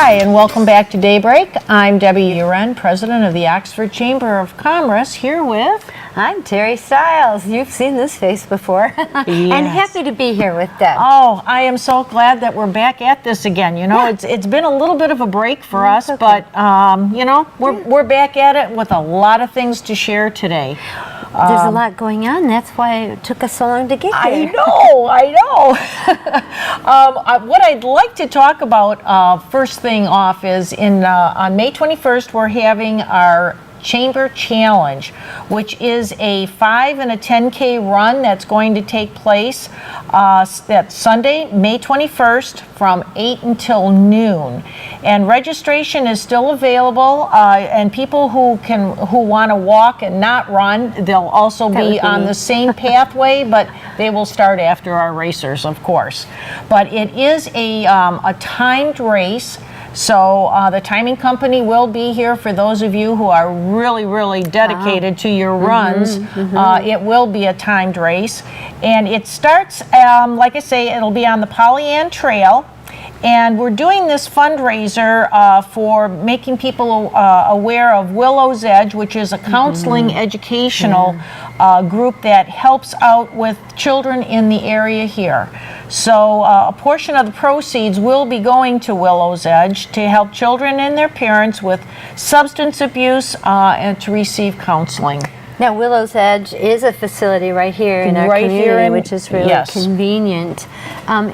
Hi, and welcome back to DayBreak. I'm Debbie Uren, president of the Oxford Chamber of Commerce, here with... I'm Teri Stiles. You've seen this face before. Yes. And happy to be here with Deb. Oh, I am so glad that we're back at this again. You know, it's been a little bit of a break for us, okay. but, you know, we're back at it with a lot of things to share today. There's a lot going on. That's why it took us so long to get here. I know. What I'd like to talk about first thing off is on May 21st, we're having our Chamber Challenge, which is a 5 and a 10K run that's going to take place that's Sunday, May 21st from 8 until noon. And registration is still available, and people who want to walk and not run, they'll also be on the same pathway, but they will start after our racers, of course. But it is a timed race. So the timing company will be here for those of you who are really, really dedicated to your runs. It will be a timed race. And it starts, like I say, it'll be on the Pollyann Trail. And we're doing this fundraiser for making people aware of Willows Edge, which is a counseling educational group that helps out with children in the area here. So a portion of the proceeds will be going to Willows Edge to help children and their parents with substance abuse and to receive counseling. Now, Willows Edge is a facility right here in our community, which is really convenient.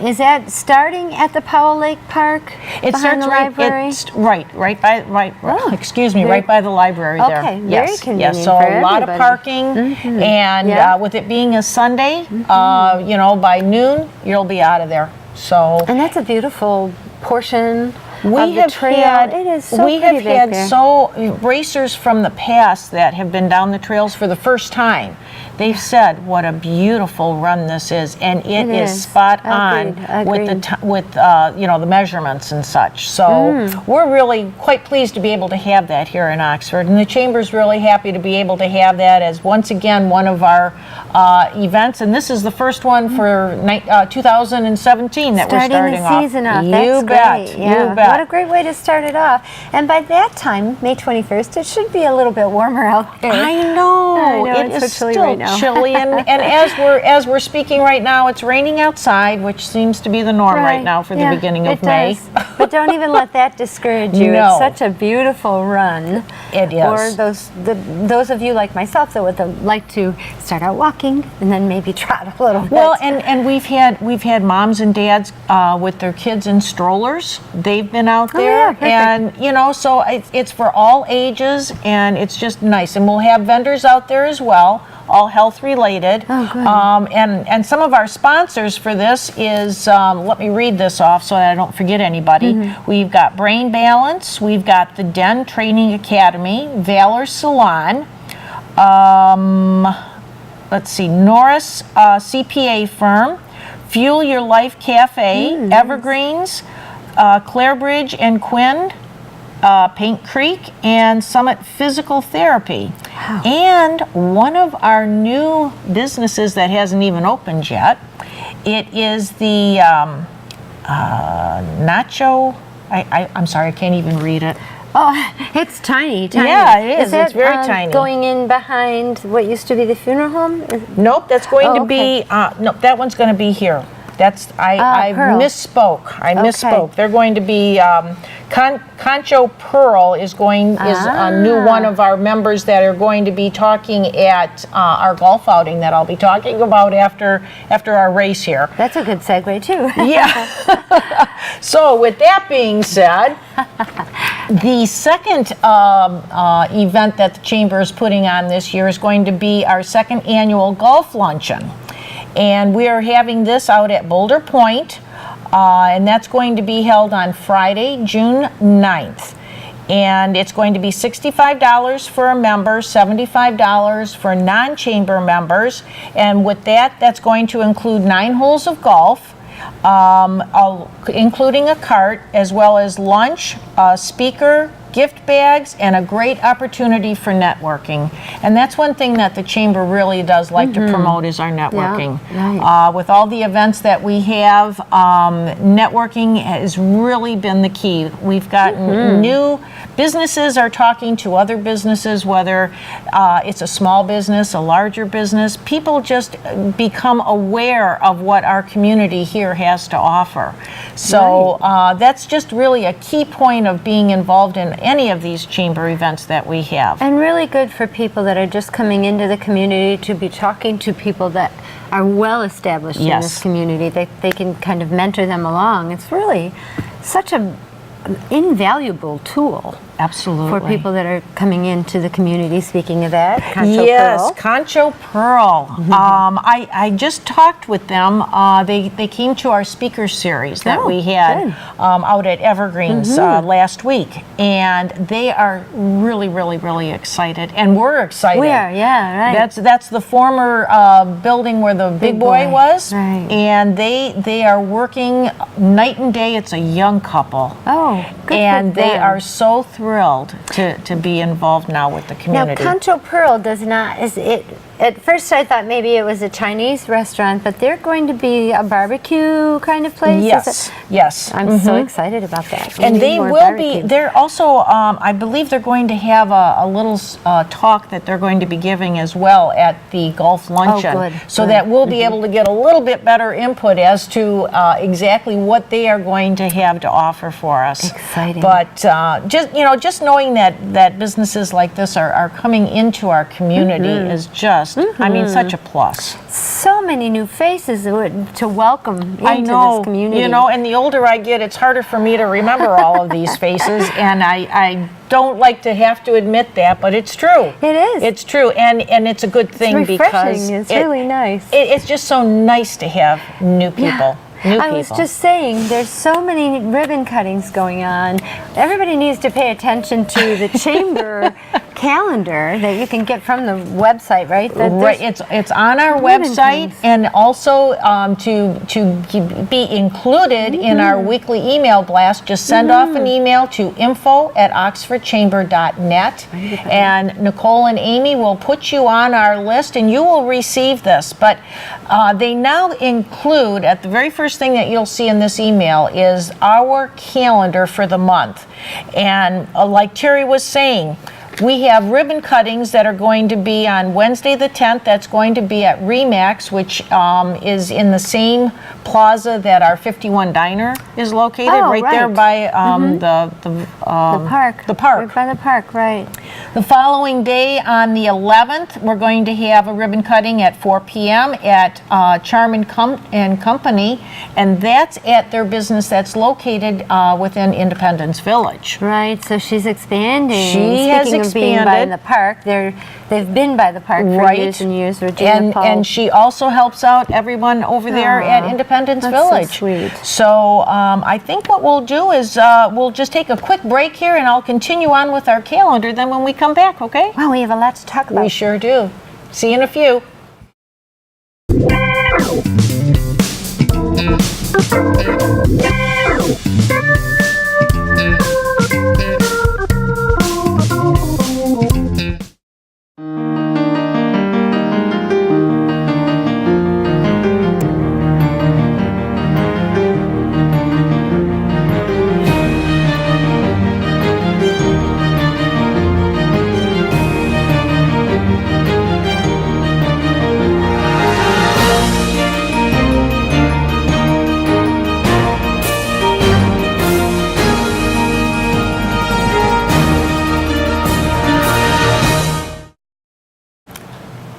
Is that starting at the Powell Lake Park behind the library? Right by the library there. Okay, very convenient. Yes, so a lot of parking, and with it being a Sunday, you know, by noon you'll be out of there. So, and that's a beautiful portion. We have had racers from the past that have been down the trails for the first time. They've said what a beautiful run this is, and it is spot on with you know, the measurements and such. So we're really quite pleased to be able to have that here in Oxford, and the Chamber's really happy to be able to have that as once again one of our events. And this is the first one for 2017 that we're starting off. Starting the season off. You bet. You bet. What a great way to start it off. And by that time, May 21st, it should be a little bit warmer out there. I know it is so chilly still right now. chilly, and as we're speaking right now, it's raining outside, which seems to be the norm right now for the beginning of May. But don't even let that discourage you. No. It's such a beautiful run. It is. For those of you like myself that would like to start out walking and then maybe trot a little bit. Well, and we've had moms and dads with their kids in strollers. They've been out there, and you know, so it's for all ages, and it's just nice. And we'll have vendors out there as well, all health related. Oh, good. And some of our sponsors for this is, let me read this off so that I don't forget anybody. We've got Brain Balance, we've got the Den Training Academy, Valor Salon, let's see, Norris CPA Firm, Fuel Your Life Cafe, Evergreens, Clarebridge and Quinn, Paint Creek, and Summit Physical Therapy. Wow. And one of our new businesses that hasn't even opened yet, it is the Nacho, I'm sorry, I can't even read it. Oh, it's tiny. Yeah, it is. It's very tiny. Going in behind what used to be the funeral home? Nope, that's going to be, no, that one's going to be here. I misspoke. I misspoke. They're going to be Concho Pearl is a new one of our members that are going to be talking at our golf outing that I'll be talking about after our race here. That's a good segue too. Yeah. So with that being said, the second event that the Chamber is putting on this year is going to be our second annual golf luncheon. And we are having this out at Boulder Point, and that's going to be held on Friday, June 9th. And it's going to be $65 for a member, $75 for non-chamber members. And with that, that's going to include 9 holes of golf, including a cart, as well as lunch, a speaker, gift bags, and a great opportunity for networking. And that's one thing that the Chamber really does like to promote is our networking. Yeah, right. With all the events that we have, networking has really been the key. We've gotten new businesses are talking to other businesses, whether it's a small business, a larger business. People just become aware of what our community here has to offer. So that's just really a key point of being involved in any of these Chamber events that we have. And really good for people that are just coming into the community to be talking to people that are well established in this community. They can kind of mentor them along. It's really such an invaluable tool. Absolutely. For people that are coming into the community. Speaking of that, Concho Pearl. Concho Pearl. I just talked with them. They came to our speaker series that we had out at Evergreens last week, and they are really, really, really excited, and we're excited. We are, yeah, right. That's the former building where the Big Boy was, and they are working night and day. It's a young couple. Oh, good and for them. they are so thrilled to be involved now with the community. Now, Concho Pearl does not, at first I thought maybe it was a Chinese restaurant, but they're going to be a barbecue kind of place? Yes. I'm so excited about that. And they will be, they're also, I believe they're going to have a little talk that they're going to be giving as well at the Golf Luncheon. So that we'll be able to get a little bit better input as to exactly what they are going to have to offer for us. Exciting. But just knowing that businesses like this are coming into our community is just, I mean, such a plus. So many new faces to welcome into this community. And the older I get, it's harder for me to remember all of these faces, and I don't like to have to admit that, but it's true. It is. It's true, and it's a good thing it's refreshing. because it's really nice. It's just so nice to have new people. I was just saying, there's so many ribbon cuttings going on. Everybody needs to pay attention to the Chamber calendar that you can get from the website, right? It's on our website, and also to be included in our weekly email blast, just send off an email to info@oxfordchamber.net, and Nicole and Amy will put you on our list, and you will receive this. But they now include, at the very first thing that you'll see in this email is our calendar for the month. And like Teri was saying, we have ribbon cuttings that are going to be on Wednesday the 10th. That's going to be at Remax, which is in the same plaza that our 51 Diner is located, there by the park. The park. Right by the park, right. The following day, on the 11th, we're going to have a ribbon cutting at 4 p.m. at Charm and Company, and that's at their business that's located within Independence Village. Right, so she's expanding. She has expanded. Of being by the park, they've been by the park for years and years. And she also helps out everyone over there at Independence Village. So sweet. So I think what we'll do is we'll just take a quick break here, and I'll continue on with our calendar then when we come back, okay? Wow, we have a lot to talk about. We sure do. See you in a few.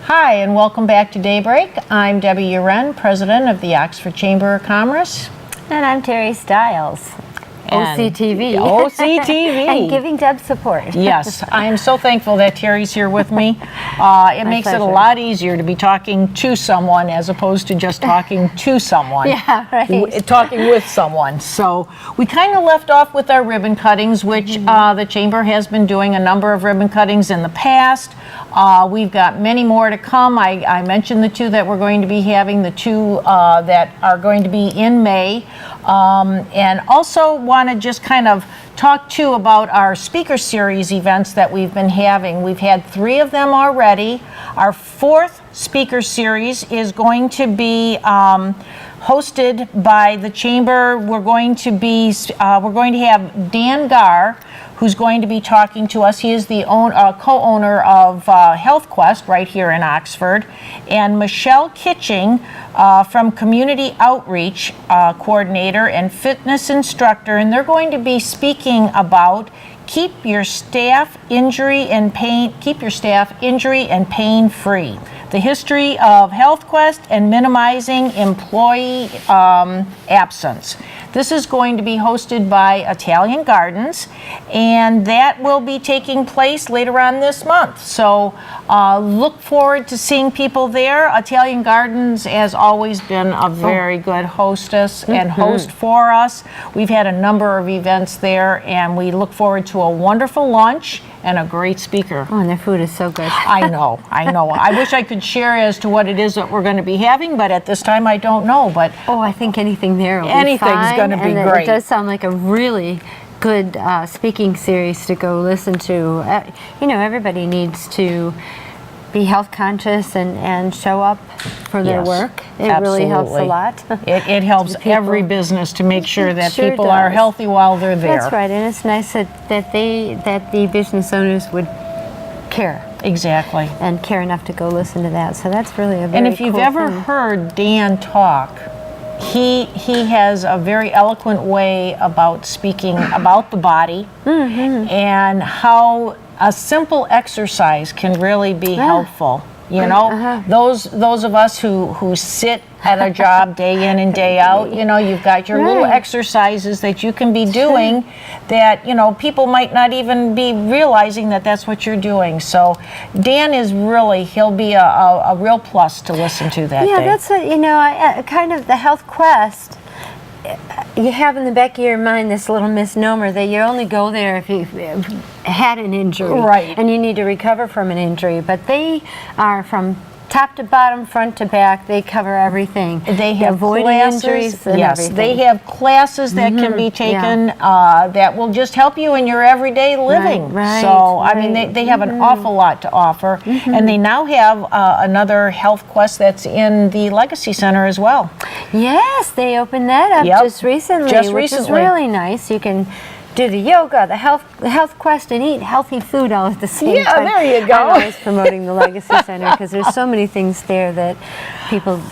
Hi, and welcome back to DayBreak. I'm Debbie Uren, president of the Oxford Chamber of Commerce. And I'm Teri Stiles, OCTV. OCTV. And giving Deb support. Yes, I am so thankful that Teri's here with me. It makes it a lot easier to be talking to someone as opposed to just talking to someone. Yeah, right. Talking with someone. So we kind of left off with our ribbon cuttings, which the Chamber has been doing a number of ribbon cuttings in the past. We've got many more to come. I mentioned the two that we're going to be having, the two that are going to be in May. And also want to just kind of talk too about our speaker series events that we've been having. We've had 3 of them already. Our 4th speaker series is going to be hosted by the Chamber. We're going to have Dan Garr, who's going to be talking to us. He is the co-owner of Health Quest right here in Oxford, and Michelle Kitching from Community Outreach Coordinator and Fitness Instructor, and they're going to be speaking about keep your staff injury and pain free. The history of Health Quest and minimizing employee absence. This is going to be hosted by Italian Gardens, and that will be taking place later on this month. So look forward to seeing people there. Italian Gardens has always been a very good hostess and host for us. We've had a number of events there, and we look forward to a wonderful lunch and a great speaker. Oh, and their food is so good. I know. I wish I could share as to what it is that we're going to be having, but at this time I don't know. But I think anything there will anything's be fine. going to be and great. It does sound like a really good speaking series to go listen to. Everybody needs to be health conscious and show up for their work. It really helps a lot. It helps every business to make sure that sure people does. are healthy while they're there. That's right, and it's nice that the business owners would care. Exactly. And care enough to go listen to that. So that's really a very And if you've cool ever thing. heard Dan talk, he has a very eloquent way about speaking about the body and how a simple exercise can really be helpful. You know, those of us who sit at a job day in and day out, you've got your little exercises that you can be doing that, people might not even be realizing that that's what you're doing. So Dan is he'll be a real plus to listen to that day. Yeah, that's kind of the Health Quest. You have in the back of your mind this little misnomer that you only go there if you've had an injury. Right. And you need to recover from an injury. But they are from top to bottom, front to back. They cover everything. They have avoiding classes. injuries and Yes, everything. they have classes that can be taken that will just help you in your everyday living. Right, so, I mean, they have an awful lot to offer. And they now have another Health Quest that's in the Legacy Center as well. Yes, they opened that up just recently, which is really nice. You can do the yoga, the health quest, and eat healthy food all at the same time. Yeah, there you go. I'm always promoting the Legacy Center because there's so many things there that people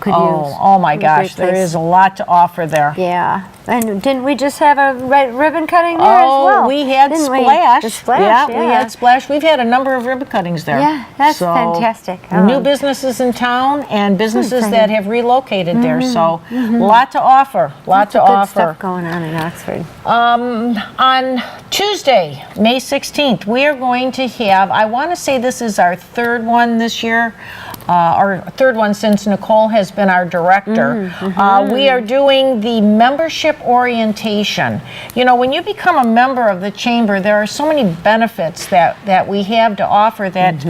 could use. Oh my gosh, there is a lot to offer there. Yeah. And didn't we just have a ribbon cutting there as well? Oh, we had Splash. The Splash, we had Splash. We've had a number of ribbon cuttings there. Yeah, that's fantastic. New businesses in town and businesses that have relocated there. So, a lot to offer. Good stuff going on in Oxford. On Tuesday, May 16th, we are going to have, I want to say this is our 3rd one this year, our 3rd one since Nicole has been our director. We are doing the membership orientation. When you become a member of the Chamber, there are so many benefits that we have to offer that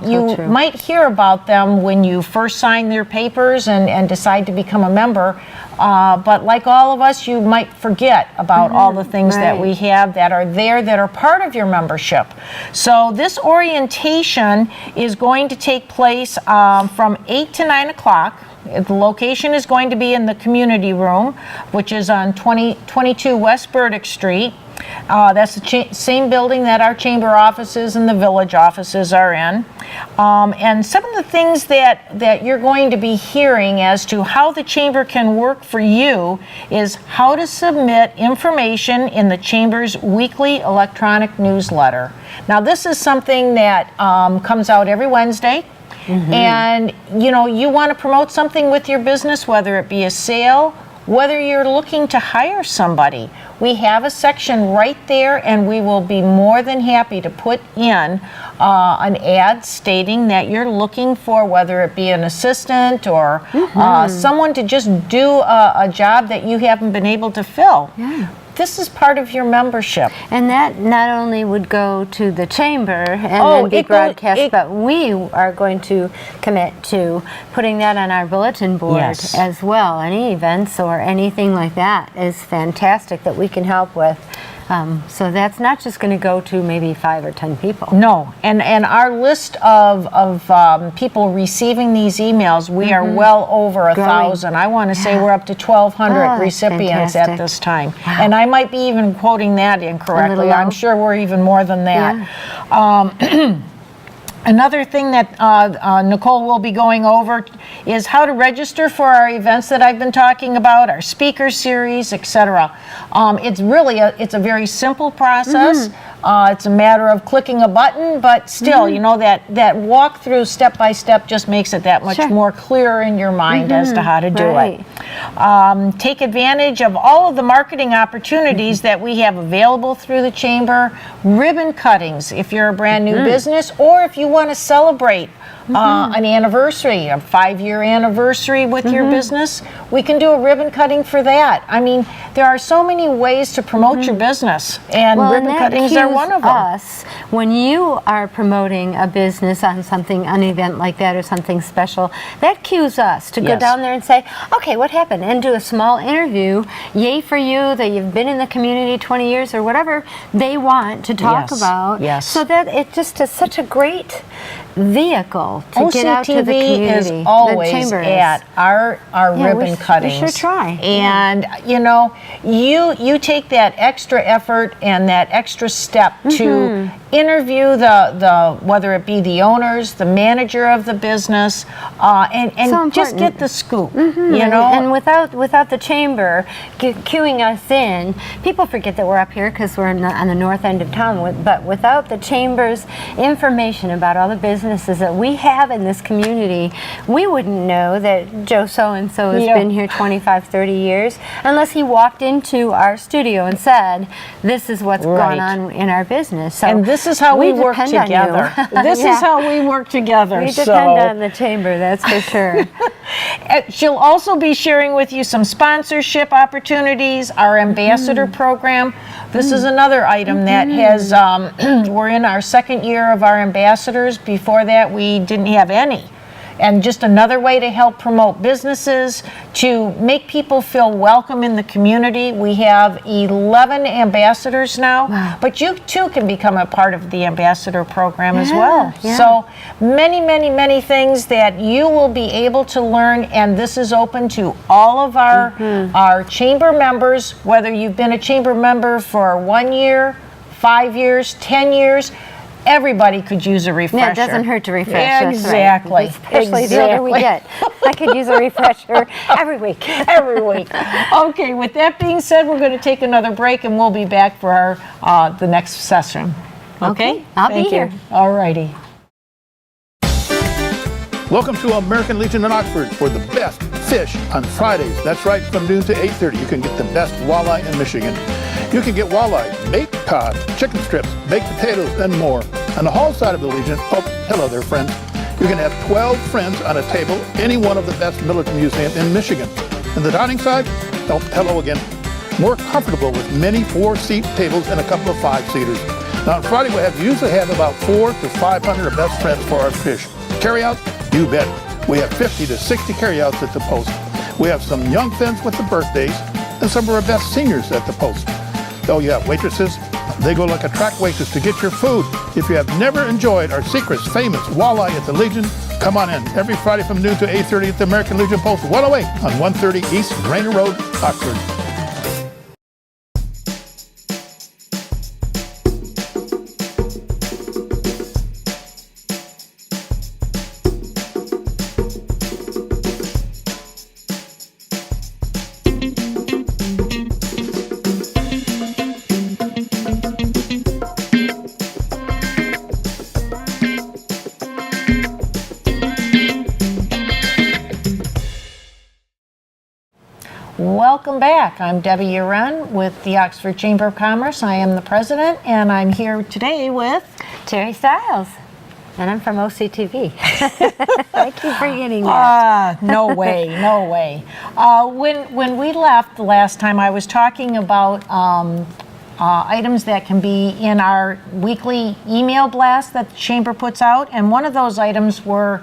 you might hear about them when you first sign their papers and decide to become a member. But like all of us, you might forget about all the things that we have that are there that are part of your membership. So this orientation is going to take place from 8 to 9 o'clock. The location is going to be in the community room, which is on 22 West Burdick Street. That's the same building that our chamber offices and the village offices are in. And some of the things that you're going to be hearing as to how the chamber can work for you is how to submit information in the chamber's weekly electronic newsletter. Now, this is something that comes out every Wednesday. And you want to promote something with your business, whether it be a sale, whether you're looking to hire somebody. We have a section right there, and we will be more than happy to put in an ad stating that you're looking for, whether it be an assistant or someone to just do a job that you haven't been able to fill. this is part of your membership. And that not only would go to the chamber and Oh, then be it broadcast, but we are going to commit to putting that on our bulletin board Yes. as well. Any events or anything like that is fantastic that we can help with. So that's not just going to go to maybe 5 or 10 people. No, and our list of people receiving these emails, we are well over 1,000. I want to say we're up to 1,200 Oh, recipients fantastic. at this time. Wow. And I might be even quoting that incorrectly. low. I'm sure we're even more than that. Yeah. Another thing that Nicole will be going over is how to register for our events that I've been talking about, our speaker series, etc. It's really it's a very simple process. It's a matter of clicking a button, but still, you know, that walkthrough step by step just makes it that much more clear in your mind as to how to do it. Take advantage of all of the marketing opportunities that we have available through the chamber. Ribbon cuttings if you're a brand new business, or if you want to celebrate an anniversary, a 5-year anniversary with your business, we can do a ribbon cutting for that. I mean, there are so many ways to promote your business, and ribbon cuttings are one of them. Us, when you are promoting a business on something, an event like that or something special, that cues us to go down there and say, okay, what happened? And do a small interview. Yay for you that you've been in the community 20 years or whatever they want to talk about. So that it just is such a great vehicle to get out to the community. OCTV is always at our ribbon cuttings. We should try. And you know, you take that extra effort and that extra step to interview the whether it be the owners, the manager of the business, and just get the scoop. You know, and without the chamber cueing us in, people forget that we're up here because we're on the north end of town. But without the chamber's information about all the businesses that we have in this community, we wouldn't know that Joe so-and-so has been here 25, 30 years unless he walked into our studio and said, this is what's going on in our business. So and this is how we work together. This is how we work together. We depend on the chamber, that's for sure. She'll also be sharing with you some sponsorship opportunities, our ambassador program. This is another item that has, we're in our 2nd year of our ambassadors. Before that, we didn't have any. And just another way to help promote businesses, to make people feel welcome in the community. We have 11 ambassadors now, but you too can become a part of the ambassador program as well. So many, many, many things that you will be able to learn, and this is open to all of our chamber members, whether you've been a chamber member for 1 year, 5 years, 10 years. Everybody could use a refresher. Yeah, it doesn't hurt to refresh. Exactly. Especially the older we get. I could use a refresher every week. Every week. Okay, with that being said, we're going to take another break and we'll be back for our the next session. Okay? I'll be here. All righty. Welcome to American Legion in Oxford for the best fish on Fridays. That's right, from noon to 8:30. You can get the best walleye in Michigan. You can get walleye, baked cod, chicken strips, baked potatoes, and more. On the hall side of the Legion, oh, hello there, friends. You can have 12 friends on a table, any one of the best military museums in Michigan. And the dining side, oh, hello again. More comfortable with many 4-seat tables and a couple of 5-seaters. Now on Friday, we usually have about 400 to 500 of best friends for our fish. Carry-out? You bet. We have 50 to 60 carry-outs at the post. We have some young friends with the birthdays and some of our best seniors at the post. Oh yeah, waitresses, they go like a track waitress to get your food. If you have never enjoyed our secret's famous walleye at the Legion, come on in. Every Friday from noon to 8:30 at the American Legion Post 108 on 130 East Rainer Road, Oxford. Welcome back. I'm Debbie Uren with the Oxford Chamber of Commerce. I am the president, and I'm here today with Teri Stiles. And I'm from OCTV. I keep forgetting that. No way, no way. When we left the last time, I was talking about items that can be in our weekly email blast that the Chamber puts out, and one of those items were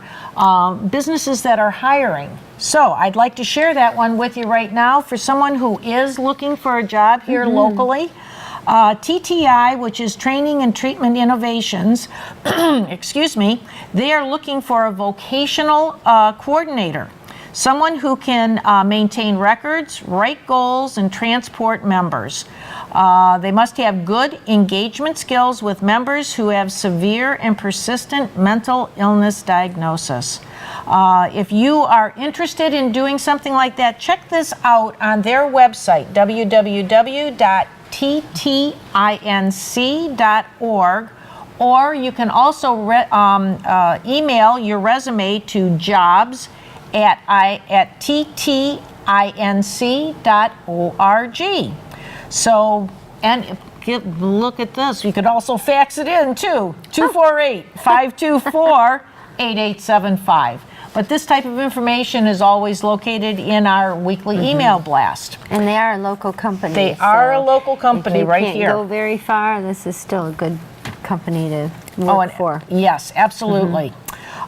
businesses that are hiring. So I'd like to share that one with you right now for someone who is looking for a job here locally. TTI, which is Training and Treatment Innovations, excuse me, they are looking for a vocational coordinator, someone who can maintain records, write goals, and transport members. They must have good engagement skills with members who have severe and persistent mental illness diagnosis. If you are interested in doing something like that, check this out on their website, www.ttinc.org, or you can also email your resume to jobs@ttinc.org. So, and look at this, you could also fax it in too, 248-524-8875. But this type of information is always located in our weekly email blast. And they are a local company. They are a local company right here. If you can't go very far, this is still a good company to work for. Yes, absolutely.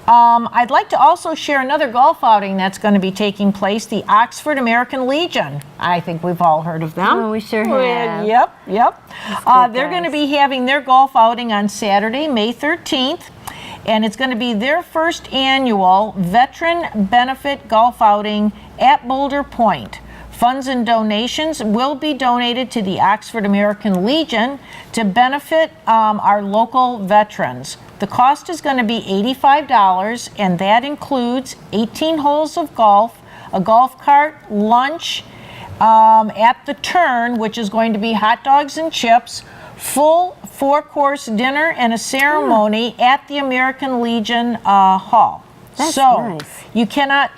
I'd like to also share another golf outing that's going to be taking place, the Oxford American Legion. I think we've all heard of them. Oh, we sure have. Yep. They're going to guys. be having their golf outing on Saturday, May 13th. And it's going to be their first annual veteran benefit golf outing at Boulder Point. Funds and donations will be donated to the Oxford American Legion to benefit our local veterans. The cost is going to be $85, and that includes 18 holes of golf, a golf cart, lunch at the Turn, which is going to be hot dogs and chips, full 4-course dinner, and a ceremony at the American Legion Hall. That's so nice. You cannot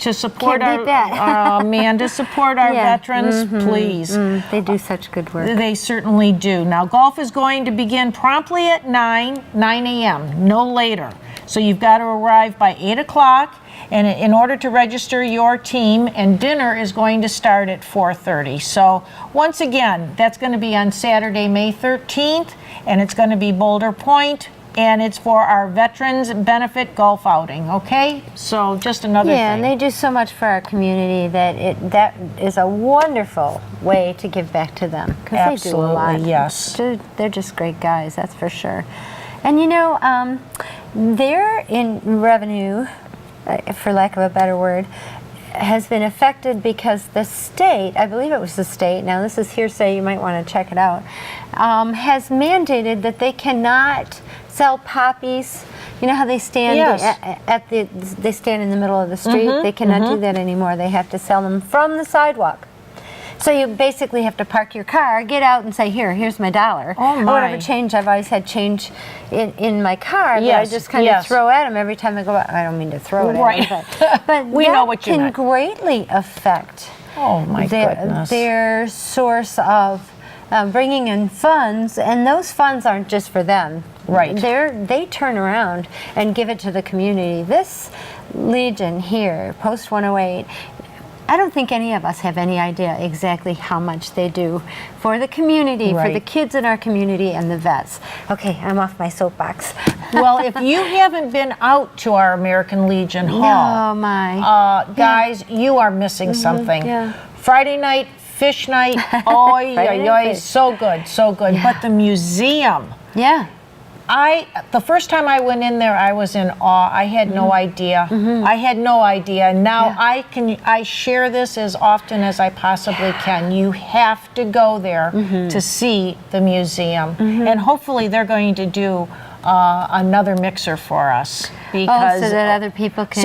to support Can't beat that. to support our veterans, please. They do such good work. They certainly do. Now, golf is going to begin promptly at 9 a.m., no later. So you've got to arrive by 8 o'clock and in order to register your team, and dinner is going to start at 4:30. So once again, that's going to be on Saturday, May 13th, and it's going to be Boulder Point, and it's for our Veterans Benefit Golf Outing, okay? So just another thing. Yeah, and they do so much for our community that is a wonderful way to give back to them. Because they do a lot. Absolutely, yes. They're just great guys, that's for sure. And you know, their in revenue, for lack of a better word, has been affected because the state, I believe it was the state, now this is hearsay, you might want to check it out, has mandated that they cannot sell poppies. You know how they stand they stand in the middle of the street? They cannot do that anymore. They have to sell them from the sidewalk. So you basically have to park your car, get out and say, here's my $1. Oh my. Or whatever change. I've always had change in my car that I just kind of throw at them every time I go out. I don't mean to throw it at them, but we know what you meant. Can greatly affect their source of bringing in funds, and those funds aren't just for them. Right. They turn around and give it to the community. This Legion here, Post 108, I don't think any of us have any idea exactly how much they do for the community, for the kids in our community and the vets. Okay, I'm off my soapbox. Well, if you haven't been out to our American Legion Hall, oh my, guys, you are missing something. Yeah. Friday night, fish night, so good, so good. Yeah. But the museum. Yeah. The first time I went in there, I was in awe. I had no idea. I had no idea. Now I share this as often as I possibly can. You have to go there to see the museum, and hopefully they're going to do another mixer for us because so that other people can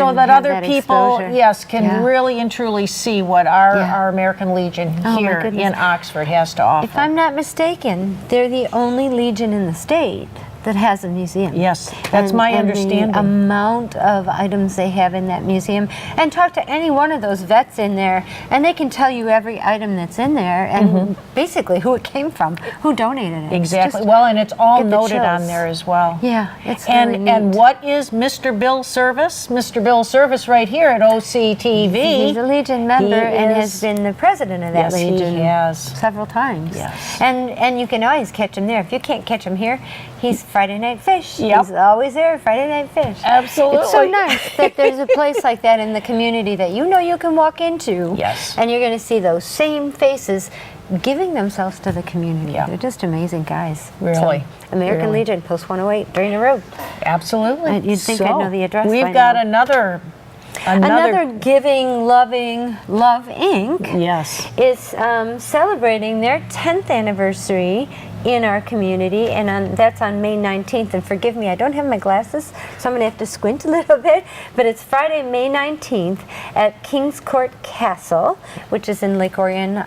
can really and truly see what our American Legion here in Oxford has to offer. If I'm not mistaken, they're the only Legion in the state that has a museum. Yes, that's my understanding. The amount of items they have in that museum, and talk to any one of those vets in there, and they can tell you every item that's in there and basically who it came from, who donated it. Exactly. Well, and it's all get the noted on chills. there as well. Yeah, it's And really and neat. what is Mr. Bill Service? Mr. Bill Service right here at OCTV. He's a Legion member and is- has been the president of that Yes, he Legion has. several times. Yes. And you can always catch him there. If you can't catch him here, he's Friday Night Fish. Yep. He's always there, Friday Night Fish. Absolutely. It's so nice that there's a place like that in the community that you know you can walk into. Yes. And you're going to see those same faces giving themselves to the community. Yeah. They're just amazing guys. Really. So, American Really. Legion, Post 108, Drainer Road. Absolutely. You'd think I'd know the address We've by got now. another. Giving, loving, Love Inc. Yes. is celebrating their 10th anniversary in our community, and that's on May 19th. And forgive me, I don't have my glasses, so I'm going to have to squint a little bit, but it's Friday, May 19th at Kings Court Castle, which is in Lake Orion,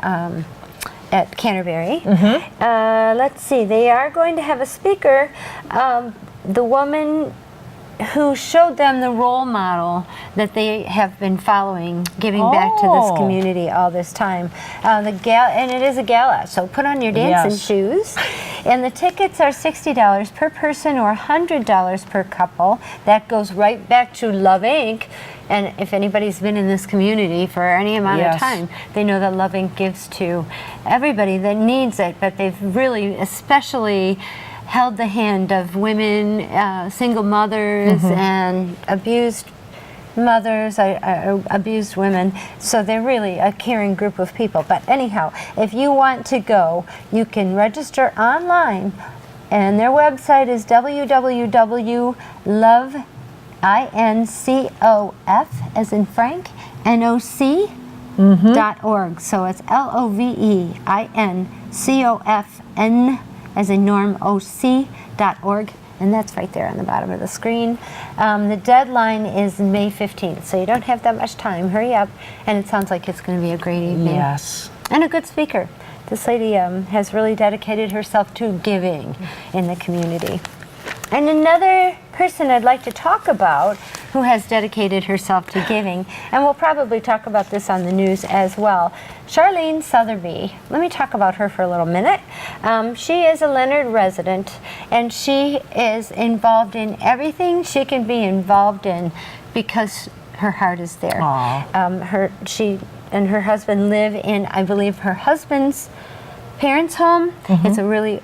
at Canterbury. Let's see, they are going to have a speaker. The woman who showed them the role model that they have been following, giving back to this Oh. community all this time. And it is a gala, so put on your dancing Yes. shoes. And the tickets are $60 per person or $100 per couple. That goes right back to Love Inc. And if anybody's been in this community for any amount Yes. of time, they know that Love Inc. gives to everybody that needs it, but they've really especially held the hand of women, single mothers, and abused mothers, abused women. So they're really a caring group of people. But anyhow, if you want to go, you can register online, and their website is www.loveIncof, as in Frank, NOC.org. So it's LOVEINCOFN as in Norm, OC.org, and that's right there on the bottom of the screen. The deadline is May 15th, so you don't have that much time. Hurry up, and it sounds like it's going to be a great evening. Yes. And a good speaker. This lady has really dedicated herself to giving in the community. And another person I'd like to talk about who has dedicated herself to giving, and we'll probably talk about this on the news as well, Charlene Sotheby. Let me talk about her for a little minute. She is a Leonard resident, and she is involved in everything she can be involved in because her heart is there. She and her husband live in, I believe, her husband's parents' home. It's a really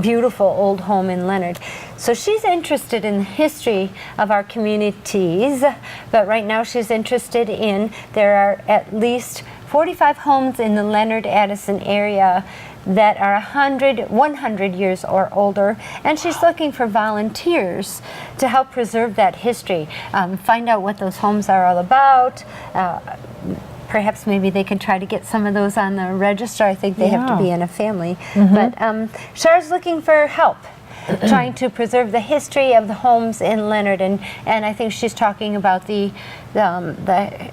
beautiful old home in Leonard. So she's interested in the history of our communities, but right now she's interested in, there are at least 45 homes in the Leonard-Addison area that are 100 years or older, and she's looking for volunteers to help preserve that history, find out what those homes are all about. Perhaps maybe they could try to get some of those on the register. I think they have to be in a family. But Char's looking for help, trying to preserve the history of the homes in Leonard, and I think she's talking about the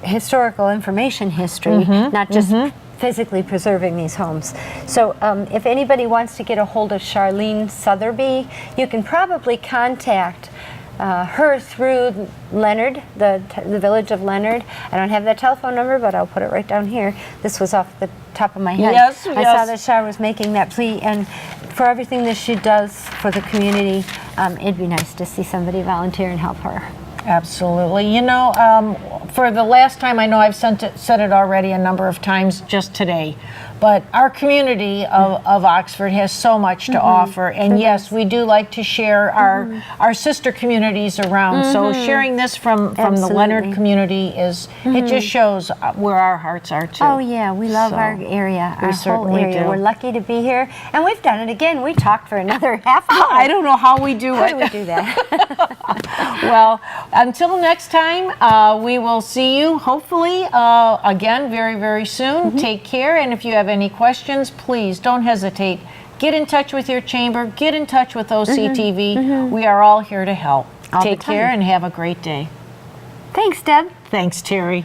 historical information history, not just physically preserving these homes. So if anybody wants to get a hold of Charlene Sotheby, you can probably contact her through Leonard, the village of Leonard. I don't have that telephone number, but I'll put it right down here. This was off the top of my head. Yes, I saw that Char was making that plea, and for everything that she does for the community, it'd be nice to see somebody volunteer and help her. Absolutely. You know, for the last time, I know I've said it already a number of times just today, but our community of Oxford has so much to offer, and yes, we do like to share our sister communities around. So sharing this from the Leonard community is, it just shows where our hearts are too. Oh yeah, we love our area, our whole certainly area. do. We're lucky to be here, and we've done it again. We talked for another half hour. I don't know how we do How it. do we do that? Well, until next time, we will see you hopefully again very, very soon. Take care, and if you have any questions, please don't hesitate. Get in touch with your chamber, get in touch with OCTV. We are all here to help. All the Take care time. and have a great day. Thanks, Deb. Thanks, Teri.